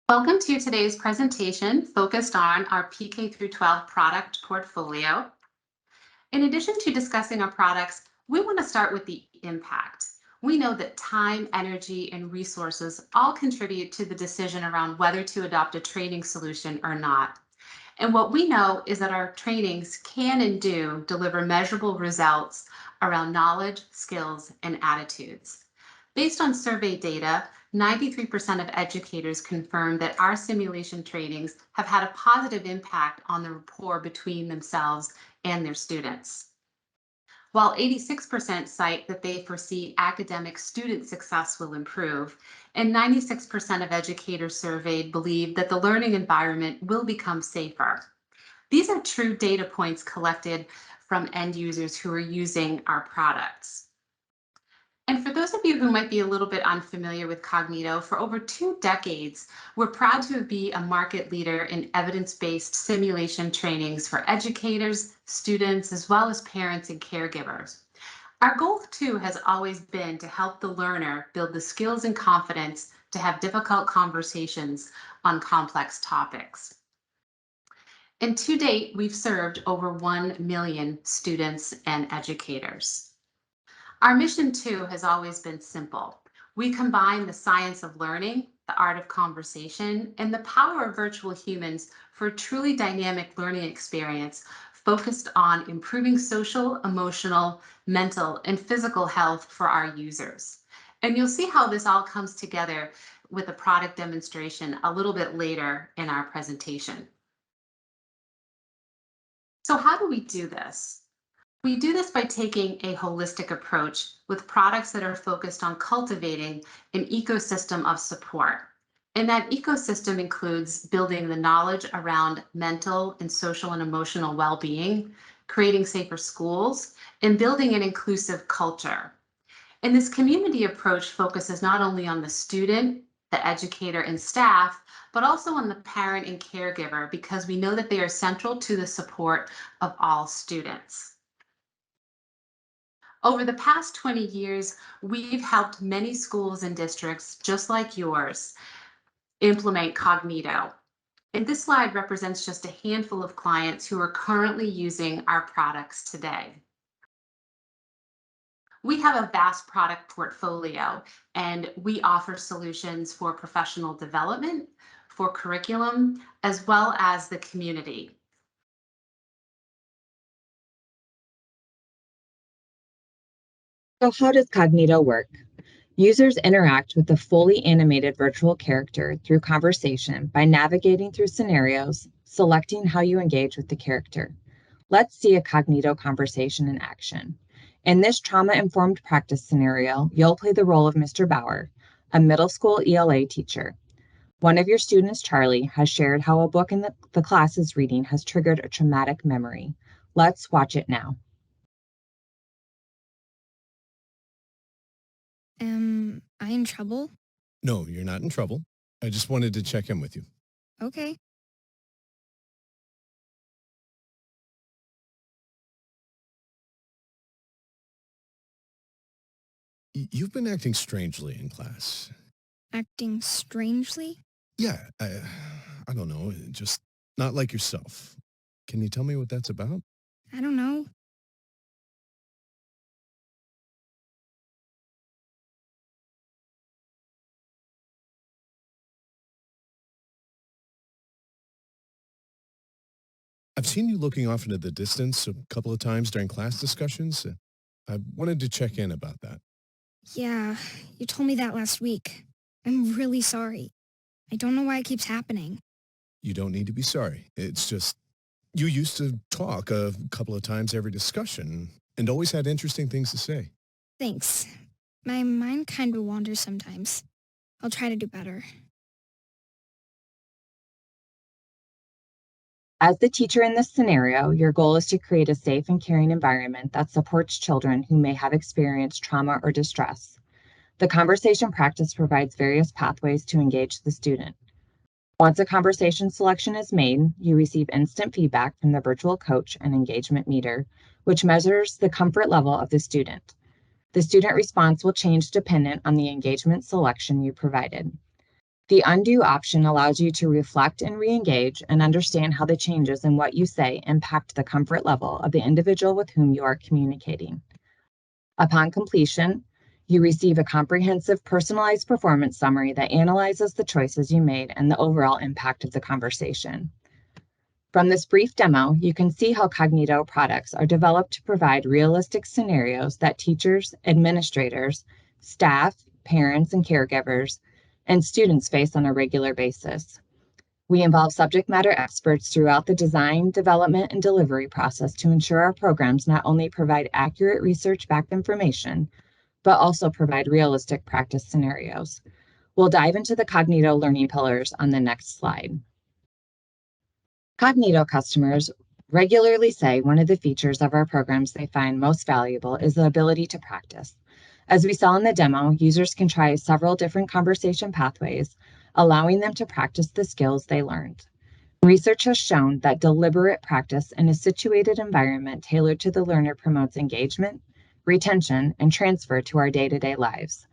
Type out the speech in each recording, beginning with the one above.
Welcome to today's presentation focused on our PK-12 product portfolio. In addition to discussing our products, we want to start with the impact. We know that time, energy, and resources all contribute to the decision around whether to adopt a training solution or not. And what we know is that our trainings can and do deliver measurable results around knowledge, skills, and attitudes. Based on survey data, 93% of educators confirm that our simulation trainings have had a positive impact on the rapport between themselves and their students. While 86% cite that they foresee academic student success will improve, and 96% of educators surveyed believe that the learning environment will become safer. These are true data points collected from end users who are using our products. And for those of you who might be a little bit unfamiliar with Kognito, for over 2 decades, we're proud to be a market leader in evidence-based simulation trainings for educators, students, as well as parents and caregivers. Our goal, too, has always been to help the learner build the skills and confidence to have difficult conversations on complex topics. And to date, we've served over 1 million students and educators. Our mission, too, has always been simple. We combine the science of learning, the art of conversation, and the power of virtual humans for a truly dynamic learning experience focused on improving social, emotional, mental, and physical health for our users. And you'll see how this all comes together with a product demonstration a little bit later in our presentation. So how do we do this? We do this by taking a holistic approach with products that are focused on cultivating an ecosystem of support. And that ecosystem includes building the knowledge around mental and social and emotional well-being, creating safer schools, and building an inclusive culture. And this community approach focuses not only on the student, the educator, and staff, but also on the parent and caregiver, because we know that they are central to the support of all students. Over the past 20 years, we've helped many schools and districts just like yours implement Kognito. And this slide represents just a handful of clients who are currently using our products today. We have a vast product portfolio, and we offer solutions for professional development, for curriculum, as well as the community. So how does Kognito work? Users interact with the fully animated virtual character through conversation by navigating through scenarios, selecting how you engage with the character. Let's see a Kognito conversation in action. In this trauma-informed practice scenario, you'll play the role of Mr. Bauer, a middle school ELA teacher. One of your students, Charlie, has shared how a book in the class is reading has triggered a traumatic memory. Let's watch it now. Am I in trouble? No, you're not in trouble. I just wanted to check in with you. Okay. You've been acting strangely in class. Acting strangely? Yeah, I don't know, just not like yourself. Can you tell me what that's about? I don't know. I've seen you looking off into the distance a couple of times during class discussions. I wanted to check in about that. Yeah, you told me that last week. I'm really sorry. I don't know why it keeps happening. You don't need to be sorry. It's just, you used to talk a couple of times every discussion and always had interesting things to say. Thanks. My mind kind of wanders sometimes. I'll try to do better. As the teacher in this scenario, your goal is to create a safe and caring environment that supports children who may have experienced trauma or distress. The conversation practice provides various pathways to engage the student. Once a conversation selection is made, you receive instant feedback from the virtual coach and engagement meter, which measures the comfort level of the student. The student response will change dependent on the engagement selection you provided. The undo option allows you to reflect and re-engage and understand how the changes in what you say impact the comfort level of the individual with whom you are communicating. Upon completion, you receive a comprehensive personalized performance summary that analyzes the choices you made and the overall impact of the conversation. From this brief demo, you can see how Kognito products are developed to provide realistic scenarios that teachers, administrators, staff, parents, and caregivers, and students face on a regular basis. We involve subject matter experts throughout the design, development, and delivery process to ensure our programs not only provide accurate research-backed information, but also provide realistic practice scenarios. We'll dive into the Kognito learning pillars on the next slide. Kognito customers regularly say one of the features of our programs they find most valuable is the ability to practice. As we saw in the demo, users can try several different conversation pathways, allowing them to practice the skills they learned. Research has shown that deliberate practice in a situated environment tailored to the learner promotes engagement, retention, and transfer to our day-to-day lives.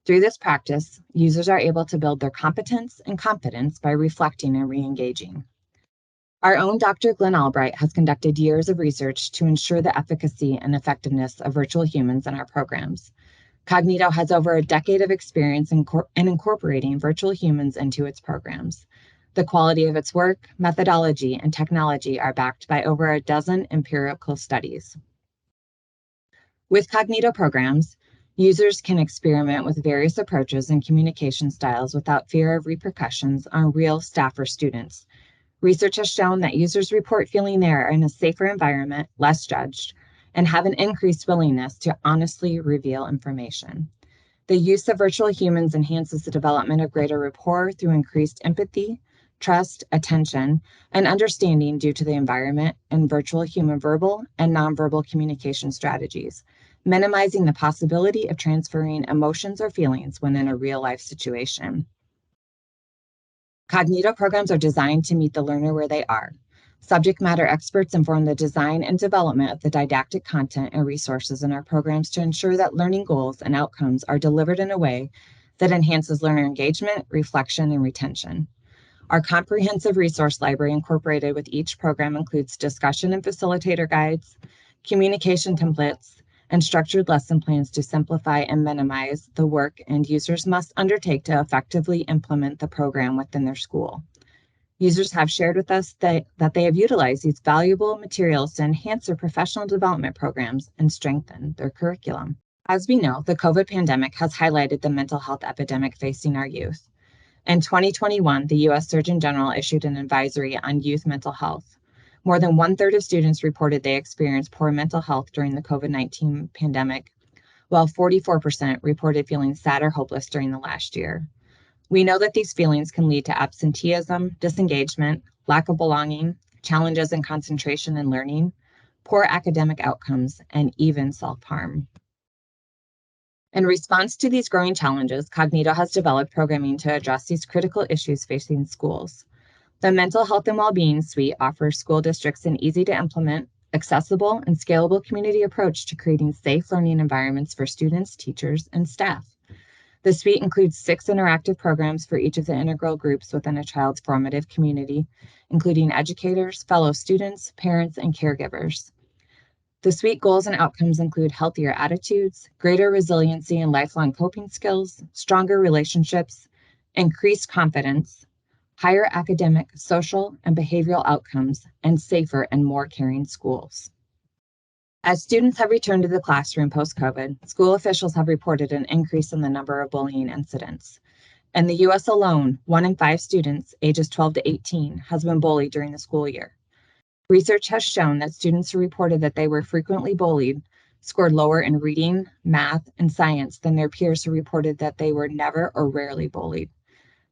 Through this practice, users are able to build their competence and confidence by reflecting and re-engaging. Our own Dr. Glenn Albright has conducted years of research to ensure the efficacy and effectiveness of virtual humans in our programs. Kognito has over a decade of experience in incorporating virtual humans into its programs. The quality of its work, methodology, and technology are backed by over a dozen empirical studies. With Kognito programs, users can experiment with various approaches and communication styles without fear of repercussions on real staff or students. Research has shown that users report feeling they are in a safer environment, less judged, and have an increased willingness to honestly reveal information. The use of virtual humans enhances the development of greater rapport through increased empathy, trust, attention, and understanding due to the environment and virtual human verbal and nonverbal communication strategies, minimizing the possibility of transferring emotions or feelings when in a real-life situation. Kognito programs are designed to meet the learner where they are. Subject matter experts inform the design and development of the didactic content and resources in our programs to ensure that learning goals and outcomes are delivered in a way that enhances learner engagement, reflection, and retention. Our comprehensive resource library incorporated with each program includes discussion and facilitator guides, communication templates, and structured lesson plans to simplify and minimize the work end users must undertake to effectively implement the program within their school. Users have shared with us that they have utilized these valuable materials to enhance their professional development programs and strengthen their curriculum. As we know, the COVID pandemic has highlighted the mental health epidemic facing our youth. In 2021, the U.S. Surgeon General issued an advisory on youth mental health. More than 1/3 of students reported they experienced poor mental health during the COVID-19 pandemic, while 44% reported feeling sad or hopeless during the last year. We know that these feelings can lead to absenteeism, disengagement, lack of belonging, challenges in concentration and learning, poor academic outcomes, and even self-harm. In response to these growing challenges, Kognito has developed programming to address these critical issues facing schools. The Mental Health and Wellbeing Suite offers school districts an easy-to-implement, accessible, and scalable community approach to creating safe learning environments for students, teachers, and staff. The suite includes 6 interactive programs for each of the integral groups within a child's formative community, including educators, fellow students, parents, and caregivers. The suite goals and outcomes include healthier attitudes, greater resiliency and lifelong coping skills, stronger relationships, increased confidence, higher academic, social, and behavioral outcomes, and safer and more caring schools. As students have returned to the classroom post-COVID, school officials have reported an increase in the number of bullying incidents. In the U.S. alone, 1 in 5 students ages 12 to 18 has been bullied during the school year. Research has shown that students who reported that they were frequently bullied scored lower in reading, math, and science than their peers who reported that they were never or rarely bullied.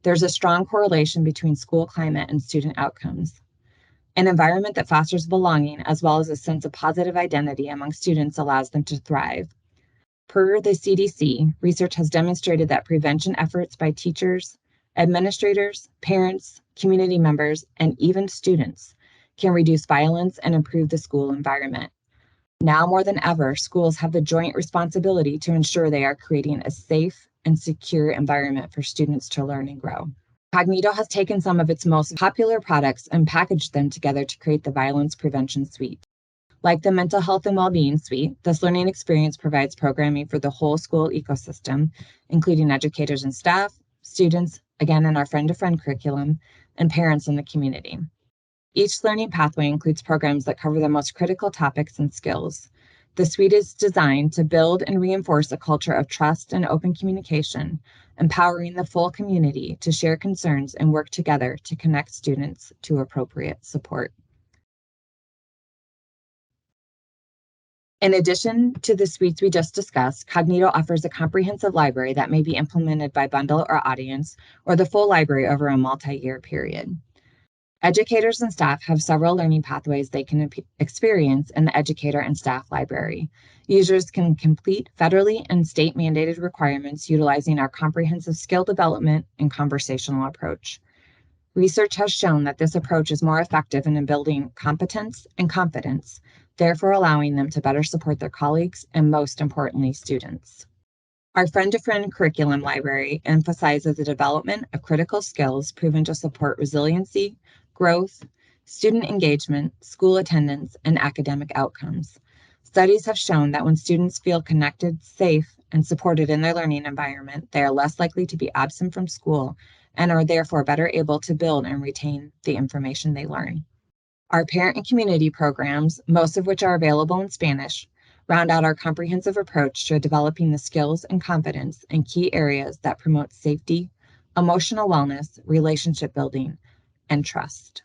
There's a strong correlation between school climate and student outcomes. An environment that fosters belonging as well as a sense of positive identity among students allows them to thrive. Per the CDC, research has demonstrated that prevention efforts by teachers, administrators, parents, community members, and even students can reduce violence and improve the school environment. Now more than ever, schools have the joint responsibility to ensure they are creating a safe and secure environment for students to learn and grow. Kognito has taken some of its most popular products and packaged them together to create the Violence Prevention Suite. Like the Mental Health and Wellbeing Suite, this learning experience provides programming for the whole school ecosystem, including educators and staff, students, again in our friend-to-friend curriculum, and parents in the community. Each learning pathway includes programs that cover the most critical topics and skills. The suite is designed to build and reinforce a culture of trust and open communication, empowering the full community to share concerns and work together to connect students to appropriate support. In addition to the suites we just discussed, Kognito offers a comprehensive library that may be implemented by bundle or audience, or the full library over a multi-year period. Educators and staff have several learning pathways they can experience in the educator and staff library. Users can complete federally and state mandated requirements utilizing our comprehensive skill development and conversational approach. Research has shown that this approach is more effective in building competence and confidence, therefore allowing them to better support their colleagues and, most importantly, students. Our friend-to-friend curriculum library emphasizes the development of critical skills proven to support resiliency, growth, student engagement, school attendance, and academic outcomes. Studies have shown that when students feel connected, safe, and supported in their learning environment, they are less likely to be absent from school and are therefore better able to build and retain the information they learn. Our parent and community programs, most of which are available in Spanish, round out our comprehensive approach to developing the skills and confidence in key areas that promote safety, emotional wellness, relationship building, and trust.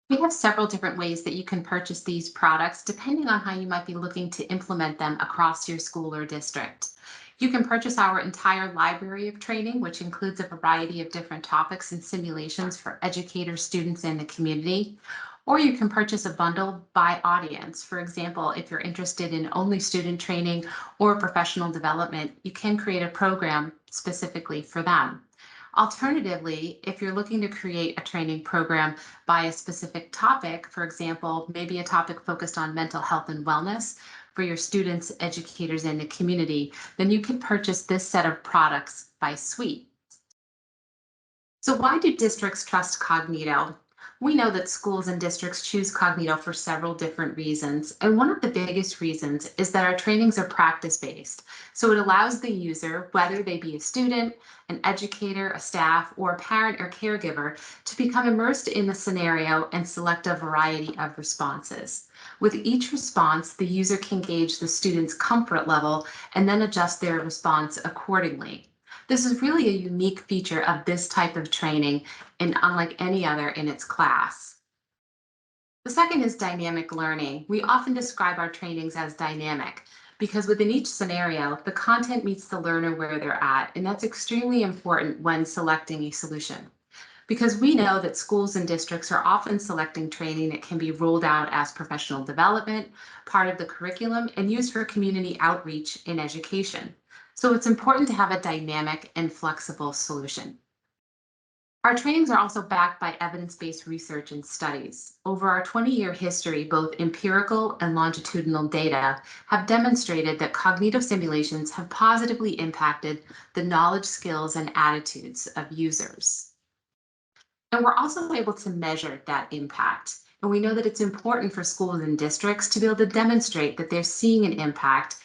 We have several different ways that you can purchase these products depending on how you might be looking to implement them across your school or district. You can purchase our entire library of training, which includes a variety of different topics and simulations for educators, students, and the community. Or you can purchase a bundle by audience. For example, if you're interested in only student training or professional development, you can create a program specifically for them. Alternatively, if you're looking to create a training program by a specific topic, for example, maybe a topic focused on mental health and wellness for your students, educators, and the community, then you can purchase this set of products by suite. So why do districts trust Kognito? We know that schools and districts choose Kognito for several different reasons. And one of the biggest reasons is that our trainings are practice-based. So it allows the user, whether they be a student, an educator, a staff, or a parent or caregiver, to become immersed in the scenario and select a variety of responses. With each response, the user can gauge the student's comfort level and then adjust their response accordingly. This is really a unique feature of this type of training and unlike any other in its class. The second is dynamic learning. We often describe our trainings as dynamic because within each scenario, the content meets the learner where they're at, and that's extremely important when selecting a solution. Because we know that schools and districts are often selecting training that can be rolled out as professional development, part of the curriculum, and used for community outreach in education. So it's important to have a dynamic and flexible solution. Our trainings are also backed by evidence-based research and studies. Over our 20-year history, both empirical and longitudinal data have demonstrated that cognitive simulations have positively impacted the knowledge, skills, and attitudes of users. And we're also able to measure that impact. And we know that it's important for schools and districts to be able to demonstrate that they're seeing an impact.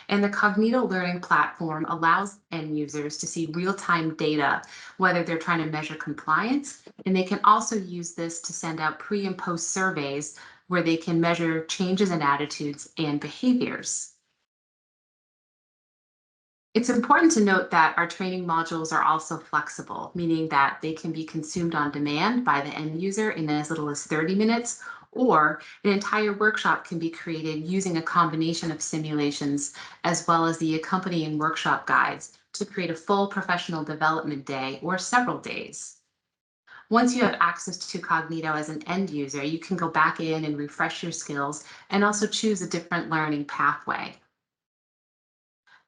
And the Kognito learning platform allows end users to see real-time data, whether they're trying to measure compliance, and they can also use this to send out pre and post surveys where they can measure changes in attitudes and behaviors. It's important to note that our training modules are also flexible, meaning that they can be consumed on demand by the end user in as little as 30 minutes, or an entire workshop can be created using a combination of simulations as well as the accompanying workshop guides to create a full professional development day or several days. Once you have access to Kognito as an end user, you can go back in and refresh your skills and also choose a different learning pathway.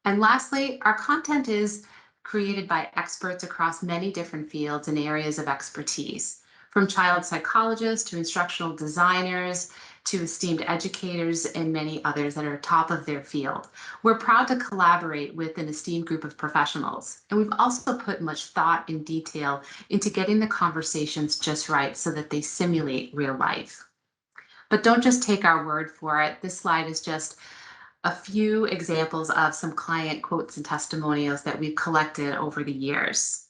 And lastly, our content is created by experts across many different fields and areas of expertise, from child psychologists to instructional designers to esteemed educators and many others that are top of their field. We're proud to collaborate with an esteemed group of professionals, and we've also put much thought and detail into getting the conversations just right so that they simulate real life. But don't just take our word for it. This slide is just a few examples of some client quotes and testimonials that we've collected over the years.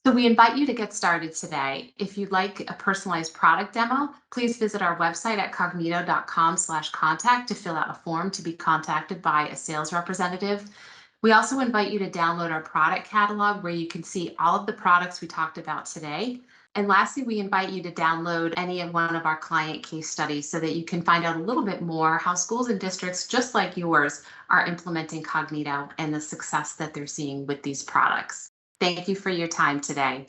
So we invite you to get started today. If you'd like a personalized product demo, please visit our website at kognito.com/contact to fill out a form to be contacted by a sales representative. We also invite you to download our product catalog where you can see all of the products we talked about today. And lastly, we invite you to download any of one of our client case studies so that you can find out a little bit more how schools and districts just like yours are implementing Kognito and the success that they're seeing with these products. Thank you for your time today.